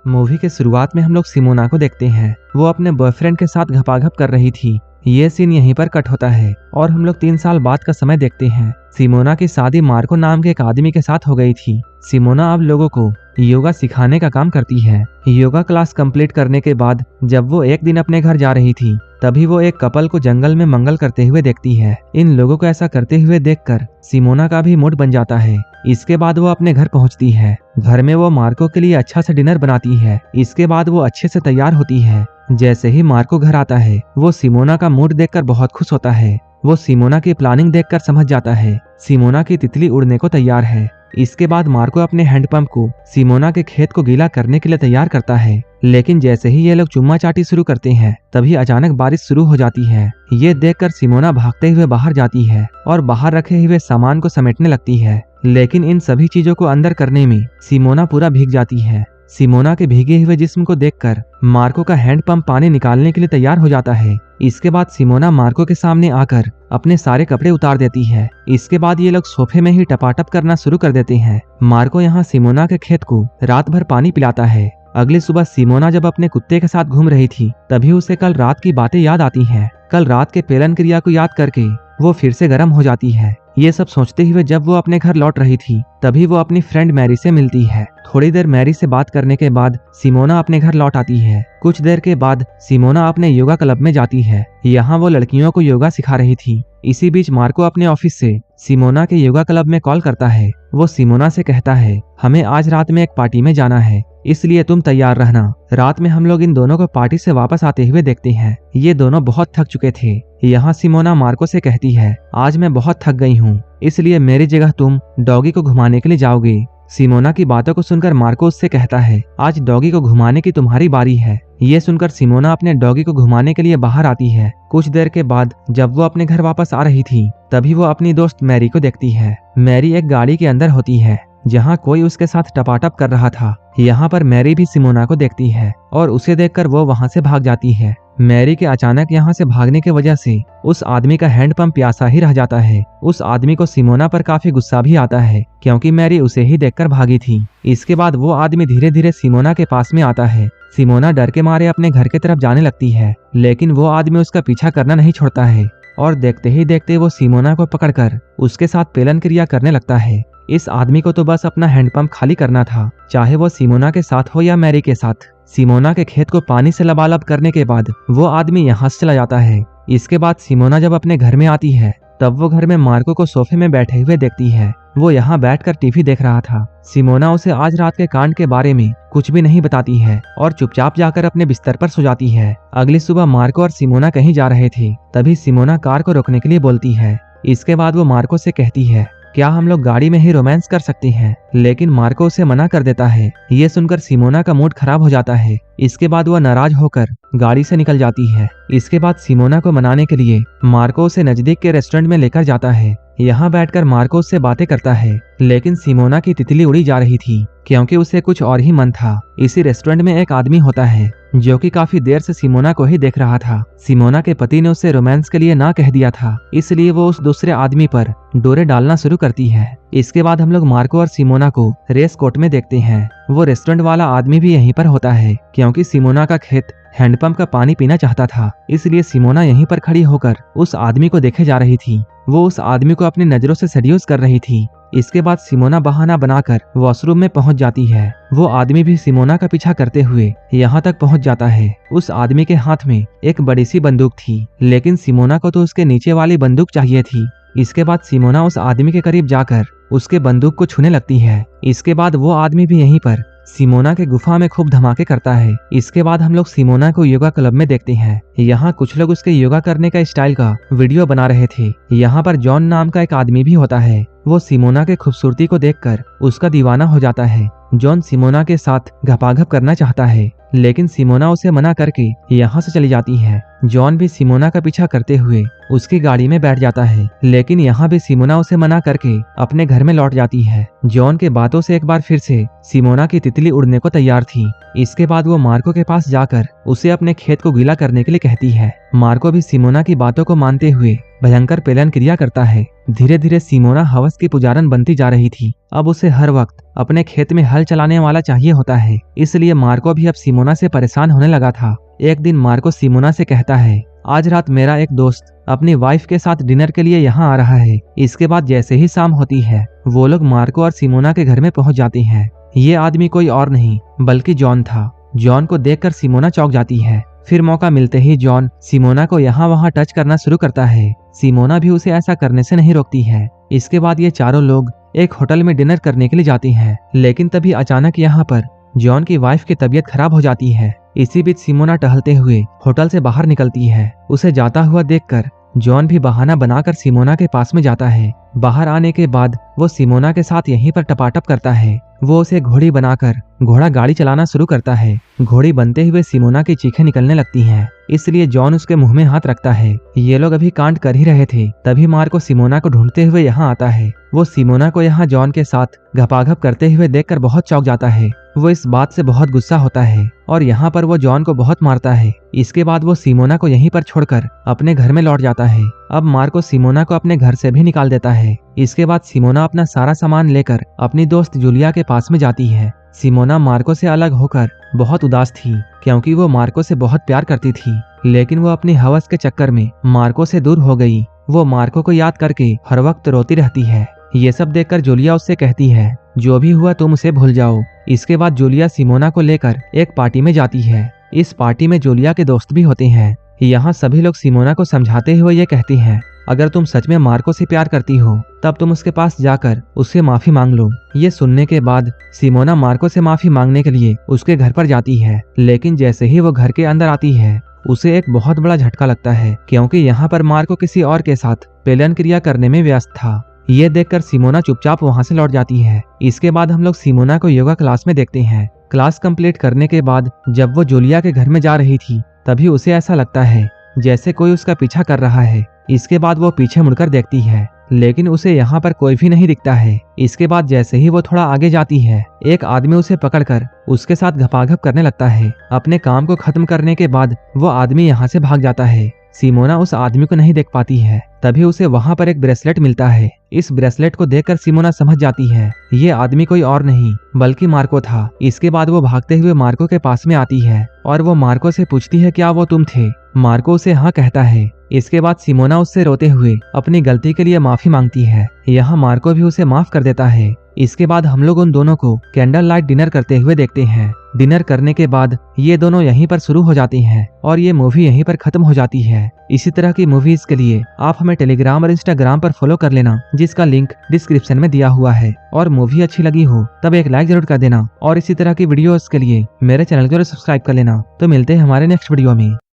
Movie के शुरुआत में हम लोग सिमोना को देखते हैं। वो अपने बॉयफ्रेंड के साथ घपाघप कर रही थी। ये सीन यहीं पर कट होता है और हम लोग 3 साल बाद का समय देखते हैं। सिमोना की शादी मार्को नाम के एक आदमी के साथ हो गई थी। सिमोना अब लोगों को योगा सिखाने का काम करती है। योगा क्लास कंप्लीट करने के बाद जब वो एक दिन अपने घर जा रही थी, तभी वो एक कपल को जंगल में मंगल करते हुए देखती है। इन लोगों को ऐसा करते हुए देखकर सिमोना का भी मूड बन जाता है। इसके बाद वो अपने घर पहुंचती है। घर में वो मार्को के लिए अच्छा सा डिनर बनाती है। इसके बाद वो अच्छे से तैयार होती है। जैसे ही मार्को घर आता है, वो सिमोना का मूड देखकर बहुत खुश होता है। वो सिमोना की प्लानिंग देखकर समझ जाता है सिमोना की तितली उड़ने को तैयार है। इसके बाद मार्को अपने हैंडपंप को सिमोना के खेत को गीला करने के लिए तैयार करता है। लेकिन जैसे ही ये लोग चुम्मा चाटी शुरू करते हैं, तभी अचानक बारिश शुरू हो जाती है। ये देखकर सिमोना भागते हुए बाहर जाती है और बाहर रखे हुए सामान को समेटने लगती है। लेकिन इन सभी चीजों को अंदर करने में सिमोना पूरा भीग जाती है। सिमोना के भीगे हुए जिस्म को देखकर मार्को का हैंडपंप पानी निकालने के लिए तैयार हो जाता है। इसके बाद सिमोना मार्को के सामने आकर अपने सारे कपड़े उतार देती है। इसके बाद ये लोग सोफे में ही टपाटप करना शुरू कर देते हैं। मार्को यहाँ सिमोना के खेत को रात भर पानी पिलाता है। अगली सुबह सिमोना जब अपने कुत्ते के साथ घूम रही थी, तभी उसे कल रात की बातें याद आती हैं। कल रात के पेलन क्रिया को याद करके वो फिर से गर्म हो जाती है। ये सब सोचते हुए जब वो अपने घर लौट रही थी, तभी वो अपनी फ्रेंड मैरी से मिलती है। थोड़ी देर मैरी से बात करने के बाद सिमोना अपने घर लौट आती है। कुछ देर के बाद सिमोना अपने योगा क्लब में जाती है। यहाँ वो लड़कियों को योगा सिखा रही थी। इसी बीच मार्को अपने ऑफिस से सिमोना के योगा क्लब में कॉल करता है। वो सिमोना से कहता है, हमें आज रात में एक पार्टी में जाना है, इसलिए तुम तैयार रहना। रात में हम लोग इन दोनों को पार्टी से वापस आते हुए देखते हैं। ये दोनों बहुत थक चुके थे। यहाँ सिमोना मार्को से कहती है, आज मैं बहुत थक गई हूँ, इसलिए मेरी जगह तुम डॉगी को घुमाने के लिए जाओगे। सिमोना की बातों को सुनकर मार्को उससे कहता है, आज डॉगी को घुमाने की तुम्हारी बारी है। ये सुनकर सिमोना अपने डॉगी को घुमाने के लिए बाहर आती है। कुछ देर के बाद जब वो अपने घर वापस आ रही थी, तभी वो अपनी दोस्त मैरी को देखती है। मैरी एक गाड़ी के अंदर होती है, जहाँ कोई उसके साथ टपाटप कर रहा था। यहाँ पर मैरी भी सिमोना को देखती है और उसे देखकर वो वहाँ से भाग जाती है। मैरी के अचानक यहाँ से भागने की वजह से उस आदमी का हैंडपंप प्यासा ही रह जाता है। उस आदमी को सिमोना पर काफी गुस्सा भी आता है, क्योंकि मैरी उसे ही देखकर भागी थी। इसके बाद वो आदमी धीरे धीरे सिमोना के पास में आता है। सिमोना डर के मारे अपने घर की तरफ जाने लगती है, लेकिन वो आदमी उसका पीछा करना नहीं छोड़ता है और देखते ही देखते वो सिमोना को पकड़कर उसके साथ पेलन क्रिया करने लगता है। इस आदमी को तो बस अपना हैंडपंप खाली करना था, चाहे वो सिमोना के साथ हो या मैरी के साथ। सिमोना के खेत को पानी से लबालब करने के बाद वो आदमी यहाँ से चला जाता है। इसके बाद सिमोना जब अपने घर में आती है, तब वो घर में मार्को को सोफे में बैठे हुए देखती है। वो यहाँ बैठकर टीवी देख रहा था। सिमोना उसे आज रात के कांड के बारे में कुछ भी नहीं बताती है और चुपचाप जाकर अपने बिस्तर पर सो जाती है। अगली सुबह मार्को और सिमोना कहीं जा रहे थे, तभी सिमोना कार को रोकने के लिए बोलती है। इसके बाद वो मार्को से कहती है, क्या हम लोग गाड़ी में ही रोमांस कर सकते हैं? लेकिन मार्को उसे मना कर देता है। ये सुनकर सिमोना का मूड खराब हो जाता है। इसके बाद वह नाराज होकर गाड़ी से निकल जाती है। इसके बाद सिमोना को मनाने के लिए मार्को उसे नजदीक के रेस्टोरेंट में लेकर जाता है। यहाँ बैठकर मार्को उससे बातें करता है, लेकिन सिमोना की तितली उड़ी जा रही थी, क्योंकि उसे कुछ और ही मन था। इसी रेस्टोरेंट में एक आदमी होता है जो कि काफी देर से सिमोना को ही देख रहा था। सिमोना के पति ने उसे रोमांस के लिए ना कह दिया था, इसलिए वो उस दूसरे आदमी पर डोरे डालना शुरू करती है। इसके बाद हम लोग मार्को और सिमोना को रेस कोर्ट में देखते हैं। वो रेस्टोरेंट वाला आदमी भी यहीं पर होता है, क्योंकि सिमोना का खेत हैंडपंप का पानी पीना चाहता था, इसलिए सिमोना यहीं पर खड़ी होकर उस आदमी को देखे जा रही थी। वो उस आदमी को अपनी नजरों से सेड्यूस कर रही थी। इसके बाद सिमोना बहाना बनाकर वॉशरूम में पहुंच जाती है। वो आदमी भी सिमोना का पीछा करते हुए यहाँ तक पहुंच जाता है। उस आदमी के हाथ में एक बड़ी सी बंदूक थी, लेकिन सिमोना को तो उसके नीचे वाली बंदूक चाहिए थी। इसके बाद सिमोना उस आदमी के करीब जाकर उसके बंदूक को छूने लगती है। इसके बाद वो आदमी भी यहीं पर सिमोना के गुफा में खूब धमाके करता है। इसके बाद हम लोग सिमोना को योगा क्लब में देखते हैं। यहाँ कुछ लोग उसके योगा करने का स्टाइल का वीडियो बना रहे थे। यहाँ पर जॉन नाम का एक आदमी भी होता है। वो सिमोना के खूबसूरती को देखकर उसका दीवाना हो जाता है। जॉन सिमोना के साथ घपाघप करना चाहता है, लेकिन सिमोना उसे मना करके यहाँ से चली जाती है। जॉन भी सिमोना का पीछा करते हुए उसकी गाड़ी में बैठ जाता है, लेकिन यहाँ भी सिमोना उसे मना करके अपने घर में लौट जाती है। जॉन के बातों से एक बार फिर से सिमोना की तितली उड़ने को तैयार थी। इसके बाद वो मार्को के पास जाकर उसे अपने खेत को गीला करने के लिए कहती है। मार्को भी सिमोना की बातों को मानते हुए भयंकर पेलन क्रिया करता है। धीरे धीरे सिमोना हवस की पुजारन बनती जा रही थी। अब उसे हर वक्त अपने खेत में हल चलाने वाला चाहिए होता है, इसलिए मार्को भी अब सिमोना से परेशान होने लगा था। एक दिन मार्को सिमोना से कहता है, आज रात मेरा एक दोस्त अपनी वाइफ के साथ डिनर के लिए यहाँ आ रहा है। इसके बाद जैसे ही शाम होती है, वो लोग मार्को और सिमोना के घर में पहुंच जाते हैं। ये आदमी कोई और नहीं बल्कि जॉन था। जॉन को देखकर सिमोना चौंक जाती है। फिर मौका मिलते ही जॉन सिमोना को यहाँ वहाँ टच करना शुरू करता है। सिमोना भी उसे ऐसा करने से नहीं रोकती है। इसके बाद ये चारों लोग एक होटल में डिनर करने के लिए जाती हैं, लेकिन तभी अचानक यहाँ पर जॉन की वाइफ की तबीयत खराब हो जाती है। इसी बीच सिमोना टहलते हुए होटल से बाहर निकलती है। उसे जाता हुआ देखकर जॉन भी बहाना बनाकर सिमोना के पास में जाता है। बाहर आने के बाद वो सिमोना के साथ यहीं पर टपाटप करता है। वो उसे घोड़ी बनाकर घोड़ा गाड़ी चलाना शुरू करता है। घोड़ी बनते हुए सिमोना की चीखें निकलने लगती हैं, इसलिए जॉन उसके मुंह में हाथ रखता है। ये लोग अभी कांड कर ही रहे थे, तभी मार्को सिमोना को ढूंढते हुए यहाँ आता है। वो सिमोना को यहाँ जॉन के साथ घपाघप करते हुए देखकर बहुत चौंक जाता है। वो इस बात से बहुत गुस्सा होता है और यहाँ पर वो जॉन को बहुत मारता है। इसके बाद वो सिमोना को यहीं पर छोड़कर अपने घर में लौट जाता है। अब मार्को सिमोना को अपने घर से भी निकाल देता है। इसके बाद सिमोना अपना सारा सामान लेकर अपनी दोस्त जूलिया के पास में जाती है। सिमोना मार्को से अलग होकर बहुत उदास थी, क्योंकि वो मार्को से बहुत प्यार करती थी, लेकिन वो अपनी हवस के चक्कर में मार्को से दूर हो गई। वो मार्को को याद करके हर वक्त रोती रहती है। ये सब देखकर जूलिया उससे कहती है, जो भी हुआ तुम उसे भूल जाओ। इसके बाद जूलिया सिमोना को लेकर एक पार्टी में जाती है। इस पार्टी में जूलिया के दोस्त भी होते हैं। यहाँ सभी लोग सिमोना को समझाते हुए ये कहती हैं, अगर तुम सच में मार्को से प्यार करती हो तब तुम उसके पास जाकर उससे माफी मांग लो। ये सुनने के बाद सिमोना मार्को से माफी मांगने के लिए उसके घर पर जाती है, लेकिन जैसे ही वो घर के अंदर आती है उसे एक बहुत बड़ा झटका लगता है, क्योंकि यहाँ पर मार्को किसी और के साथ पेलन क्रिया करने में व्यस्त था। ये देखकर सिमोना चुपचाप वहाँ से लौट जाती है। इसके बाद हम लोग सिमोना को योगा क्लास में देखते हैं। क्लास कंप्लीट करने के बाद जब वो जूलिया के घर में जा रही थी, तभी उसे ऐसा लगता है जैसे कोई उसका पीछा कर रहा है। इसके बाद वो पीछे मुड़कर देखती है, लेकिन उसे यहाँ पर कोई भी नहीं दिखता है। इसके बाद जैसे ही वो थोड़ा आगे जाती है, एक आदमी उसे पकड़कर उसके साथ घपाघप करने लगता है। अपने काम को खत्म करने के बाद वो आदमी यहाँ से भाग जाता है। सिमोना उस आदमी को नहीं देख पाती है, तभी उसे वहाँ पर एक ब्रेसलेट मिलता है। इस ब्रेसलेट को देखकर सिमोना समझ जाती है ये आदमी कोई और नहीं बल्कि मार्को था। इसके बाद वो भागते हुए मार्को के पास में आती है और वो मार्को से पूछती है, क्या वो तुम थे? मार्को उसे हाँ कहता है। इसके बाद सिमोना उससे रोते हुए अपनी गलती के लिए माफी मांगती है। यहाँ मार्को भी उसे माफ कर देता है। इसके बाद हम लोग उन दोनों को कैंडल लाइट डिनर करते हुए देखते हैं। डिनर करने के बाद ये दोनों यहीं पर शुरू हो जाती हैं और ये मूवी यहीं पर खत्म हो जाती है। इसी तरह की मूवीज के लिए आप हमें टेलीग्राम और इंस्टाग्राम पर फॉलो कर लेना, जिसका लिंक डिस्क्रिप्शन में दिया हुआ है। और मूवी अच्छी लगी हो तब एक लाइक जरूर कर देना और इसी तरह की वीडियोस के लिए मेरे चैनल को सब्सक्राइब कर लेना। तो मिलते हैं हमारे नेक्स्ट वीडियो में।